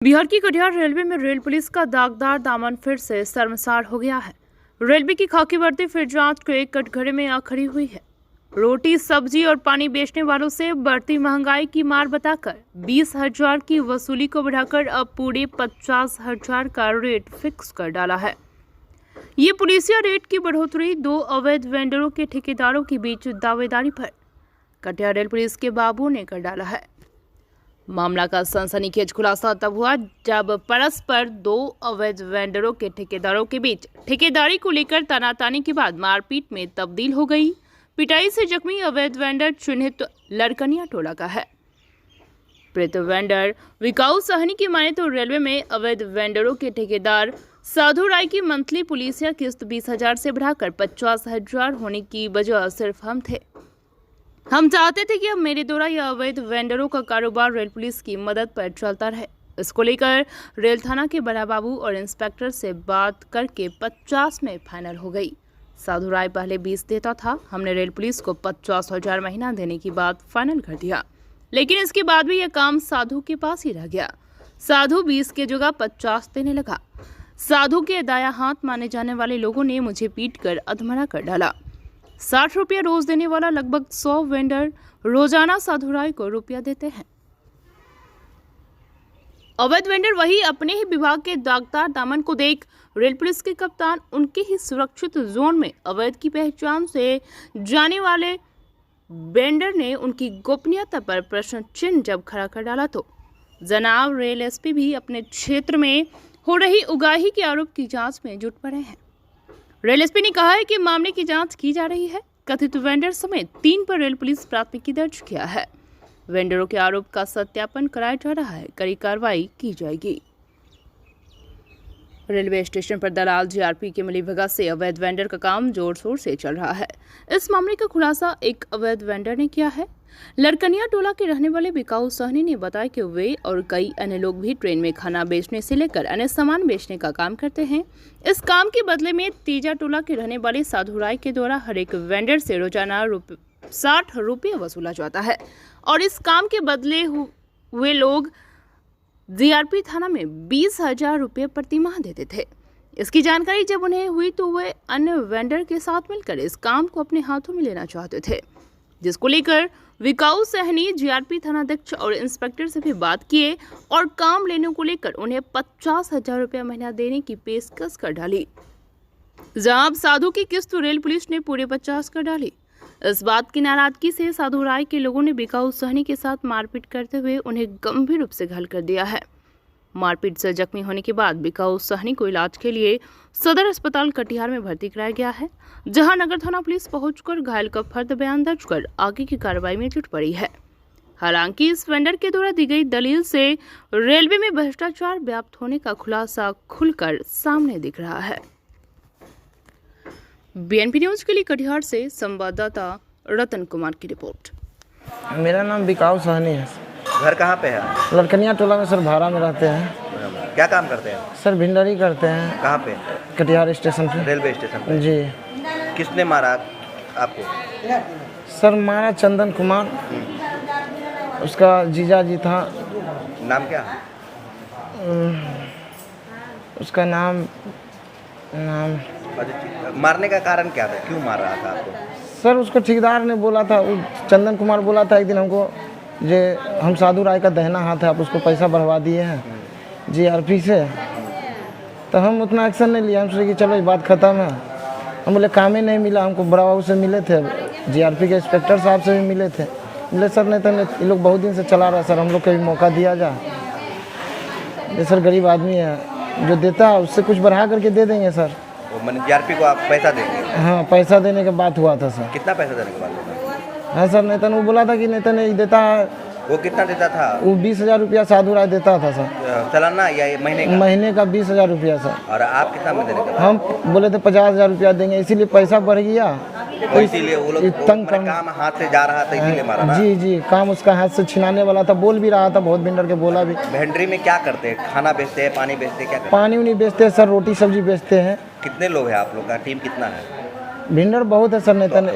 बिहार की कटिहार रेलवे में rail police का दागदार दामन फिर से शर्मसार हो गया है। रेलवे की खाकी वर्दी फिर जांच के कटघरे में आ खड़ी हुई है। रोटी, सब्जी और पानी बेचने वालों से बढ़ती महंगाई की मार बताकर 20,000 की वसूली को बढ़ाकर अब पूरे 50,000 का रेट फिक्स कर डाला है। ये पुलिसिया रेट की बढ़ोतरी दो अवैध वेंडरों के ठेकेदारों के बीच दावेदारी पर कटिहार रेल पुलिस के बाबू ने कर डाला है। मामला का सनसनीखेज खुलासा तब हुआ जब परस्पर दो अवैध वेंडरों के ठेकेदारों के बीच ठेकेदारी को लेकर तनातानी के बाद मारपीट में तब्दील हो गई। पिटाई से जख्मी अवैध वेंडर चिन्हित लड़कनिया टोला का है। मृत वेंडर विकाऊ सहनी की माने तो रेलवे में अवैध वेंडरों के ठेकेदार साधु राय की मंथली पुलिसिया किस्त 20,000 से बढ़ाकर 50,000 होने की वजह सिर्फ हम थे। हम चाहते थे कि अब मेरे द्वारा यह अवैध वेंडरों का कारोबार रेल पुलिस की मदद पर चलता रहे। इसको लेकर रेल थाना के बड़ा बाबू और इंस्पेक्टर से बात करके 50 में फाइनल हो गई। साधु राय पहले 20 देता था, हमने रेल पुलिस को 50,000 महीना देने की बात फाइनल कर दिया, लेकिन इसके बाद भी यह काम साधु के पास ही रह गया। साधु 20 के जगह 50 देने लगा। साधु के दाया हाथ माने जाने वाले लोगों ने मुझे पीट कर अधमरा कर डाला। 60 रुपया रोज देने वाला लगभग 100 वेंडर रोजाना साधु राय को रुपया देते हैं। अवैध वेंडर वही अपने ही विभाग के दागदार दामन को देख रेल पुलिस के कप्तान उनके ही सुरक्षित जोन में अवैध की पहचान से जाने वाले वेंडर ने उनकी गोपनीयता पर प्रश्न चिन्ह जब खड़ा कर डाला तो जनाब रेल एसपी भी अपने क्षेत्र में हो रही उगाही के आरोप की जांच में जुट पड़े हैं। रेल एसपी ने कहा है कि मामले की जांच की जा रही है। कथित वेंडर समेत 3 पर रेल पुलिस प्राथमिकी दर्ज किया है। वेंडरों के आरोप का सत्यापन कराया जा रहा है। कड़ी कार्रवाई की जाएगी। रेलवे स्टेशन पर दलाल जीआरपी की मिलीभगत से अवैध वेंडर का काम जोर शोर से चल रहा है। इस मामले का खुलासा एक अवैध वेंडर ने किया है। लड़कनिया टोला के रहने वाले विकाऊ सहनी ने बताया कि वे और कई अन्य लोग भी ट्रेन में खाना बेचने से लेकर अन्य सामान बेचने का काम करते हैं। इस काम के बदले में तीजा टोला के रहने वाले साधु राय के द्वारा हर एक वेंडर से रोजाना 60 रुपये वसूला जाता है और इस काम के बदले हुए लोग जीआरपी थाना में 20,000 रुपये प्रति माह देते थे। इसकी जानकारी जब उन्हें हुई तो वे अन्य वेंडर के साथ मिलकर इस काम को अपने हाथों में लेना चाहते थे, जिसको लेकर विकाऊ सहनी जीआरपी थानाध्यक्ष और इंस्पेक्टर से भी बात किए और काम लेने को लेकर उन्हें 50,000 रुपया महीना देने की पेशकश कर डाली। जहां साधु की किस्त रेल पुलिस ने पूरे 50 कर डाली। इस बात की नाराजगी से साधु राय के लोगों ने विकाऊ सहनी के साथ मारपीट करते हुए उन्हें गंभीर रूप से घायल कर दिया है। मारपीट से जख्मी होने के बाद विकाऊ सहनी को इलाज के लिए सदर अस्पताल कटिहार में भर्ती कराया गया है, जहां नगर थाना पुलिस पहुंचकर घायल का फर्द बयान दर्ज कर आगे की कार्रवाई में जुट पड़ी है। हालांकि इस वेंडर के द्वारा दी गई दलील से रेलवे में भ्रष्टाचार व्याप्त होने का खुलासा खुलकर सामने दिख रहा है। बीएनपी न्यूज के लिए कटिहार से संवाददाता रतन कुमार की रिपोर्ट। मेरा नाम विकाऊ सहनी है। घर कहाँ पे है? लड़कनिया टोला में सर भाड़ा में रहते हैं। क्या काम करते हैं? सर भिंडरी करते हैं। कहाँ पे? कटिहार स्टेशन पे। रेलवे स्टेशन पे? जी। किसने मारा आपको? सर मारा चंदन कुमार, उसका जीजा जी था। नाम क्या? उसका नाम मारने का कारण क्या था? क्यों मार रहा था आपको? सर उसको ठेकेदार ने बोला था, चंदन कुमार बोला था एक दिन हमको, जे हम साधु राय का दहना हाथ है, आप उसको पैसा बढ़वा दिए हैं जीआरपी से। तो हम उतना एक्शन नहीं लिया। हम सोचे कि चलो ये बात ख़त्म है। हम बोले काम ही नहीं मिला। हमको बड़ा बाबू से मिले थे, जीआरपी के इंस्पेक्टर साहब से भी मिले थे। बोले सर नहीं तो ये लोग बहुत दिन से चला रहा है, सर हम लोग को भी मौका दिया जाए। ये सर गरीब आदमी है, जो देता है उससे कुछ बढ़ा करके दे देंगे सर। वो मैंने जीआरपी को आप पैसा देंगे? हाँ पैसा देने के बात हुआ था सर। कितना पैसा देने के बाद? हाँ सर नेतन वो बोला था कि नेतन नहीं देता है। वो कितना देता था? वो 20,000 रुपया साधु राय देता था सर। सालाना या महीने का? महीने का 20,000 रुपया सर। और आप कितना में देने का? हम बोले थे 50,000 रुपया देंगे, इसीलिए पैसा बढ़ गया तो इसीलिए वो लोग काम हाथ से जा रहा था, इसीलिए मारा ना? जी जी, काम उसका हाथ से छिनाने वाला था। बोल भी रहा था, बहुत वेंडर के बोला भी। भेंडरी में क्या करते हैं? खाना बेचते हैं, पानी बेचते हैं, क्या करते हैं? पानी उनी बेचते हैं सर, रोटी सब्जी बेचते हैं। कितने लोग हैं आप लोग का? टीम कितना है? वेंडर बहुत है सर नेतन,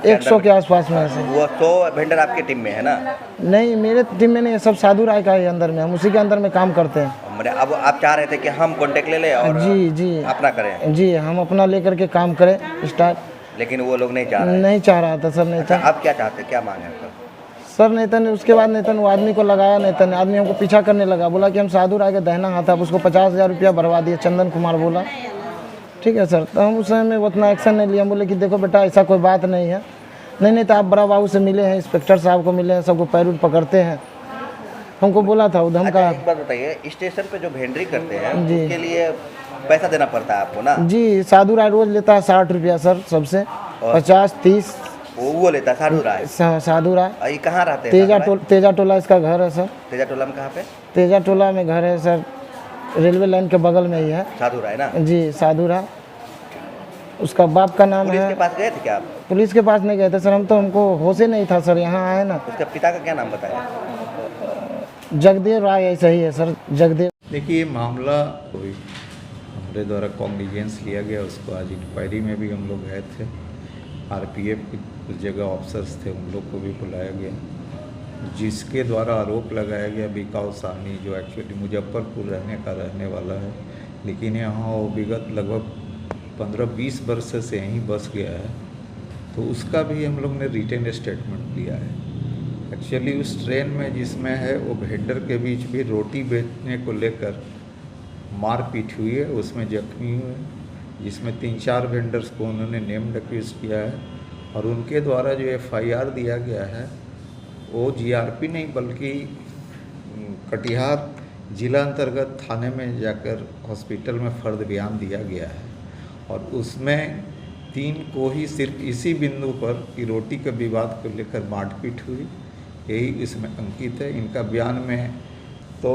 100 के आसपास में है सर। वो 100 वेंडर आपके टीम में है ना? नहीं मेरे टीम में नहीं, सब साधु राय का है अंदर में, हम उसी के अंदर में काम करते हैं। मेरे अब आप चाह रहे थे कि हम कॉन्टेक्ट ले लें और जी जी अपना करें, जी, हम अपना लेकर के काम करें स्टार्ट। लेकिन वो लोग नहीं चाह रहे हैं। नहीं चाह रहा था सर नेता। आप क्या चाहते, क्या मांगे आपका? सर नेता ने उसके बाद नेता ने वो आदमी को लगाया, नेता ने आदमी हमको पीछा करने लगा, बोला कि हम साधु राय के दहना हाथ, आप उसको 50,000 रुपया भरवा दिए, चंदन कुमार बोला। ठीक है सर, तो हम उस समय में उतना एक्शन नहीं लिया, हम बोले कि देखो बेटा ऐसा कोई बात नहीं है। नहीं तो आप बड़ा बाबू से मिले हैं, इंस्पेक्टर साहब को मिले हैं, सबको पैर पकड़ते हैं, हमको बोला था उधम का। एक बात बताइए, स्टेशन पे जो भेंडरी करते हैं जी। उसके लिए पैसा देना पड़ता है आपको ना? जी, साधु राय रोज लेता है 60 रुपया सर सबसे, 50-30 वो लेता है साधु राय। साधु राय। ये कहाँ रहते हैं? तेजा टोला इसका घर है सर। तेजा टोला में कहाँ पे? तेजा टोला में घर है सर, रेलवे लाइन के बगल में ही है। साधु राय ना? जी, साधु राय। उसका बाप का नाम पुलिस है। के पास गए थे क्या आप? पुलिस के पास नहीं गए थे सर, हम तो हमको होश ही नहीं था सर, यहाँ आए ना। उसके पिता का क्या नाम बताया? जगदेव राय ऐसा ही है सर, जगदेव। देखिए ये मामला कोई हमारे द्वारा कॉग्निजेंस लिया गया, उसको आज इंक्वायरी में भी हम लोग गए थे। आरपीएफ की कुछ जगह ऑफिसर्स थे, उन लोग को भी बुलाया गया, जिसके द्वारा आरोप लगाया गया बिकाऊ साहनी, जो एक्चुअली मुजफ्फरपुर रहने वाला है, लेकिन यहाँ वो विगत लगभग 15-20 वर्ष से यहीं बस गया है, तो उसका भी हम लोग ने रिटेन स्टेटमेंट लिया है। एक्चुअली उस ट्रेन में जिसमें है वो वेंडर के बीच भी रोटी बेचने को लेकर मारपीट हुई है, उसमें जख्मी हुए, जिसमें 3-4 वेंडर्स को उन्होंने नेम्ड एक्यूज किया है, और उनके द्वारा जो FIR दिया गया है वो GRP नहीं बल्कि कटिहार जिला अंतर्गत थाने में जाकर हॉस्पिटल में फर्द बयान दिया गया है, और उसमें 3 को ही सिर्फ इसी बिंदु पर कि रोटी के विवाद को लेकर मारपीट हुई, यही इसमें अंकित है इनका बयान में। तो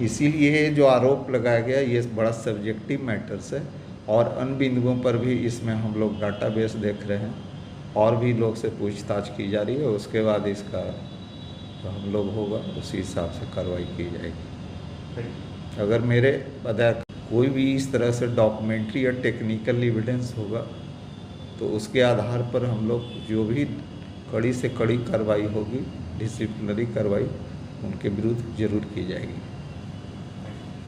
इसीलिए जो आरोप लगाया गया ये बड़ा सब्जेक्टिव मैटर्स है, और अन्य बिंदुओं पर भी इसमें हम लोग डाटाबेस देख रहे हैं, और भी लोग से पूछताछ की जा रही है, उसके बाद इसका तो हम लोग होगा उसी हिसाब से कार्रवाई की जाएगी। अगर मेरे आधार कोई भी इस तरह से डॉक्यूमेंट्री या टेक्निकल एविडेंस होगा तो उसके आधार पर हम लोग जो भी कड़ी से कड़ी कार्रवाई होगी, डिसिप्लिनरी कार्रवाई उनके विरुद्ध जरूर की जाएगी।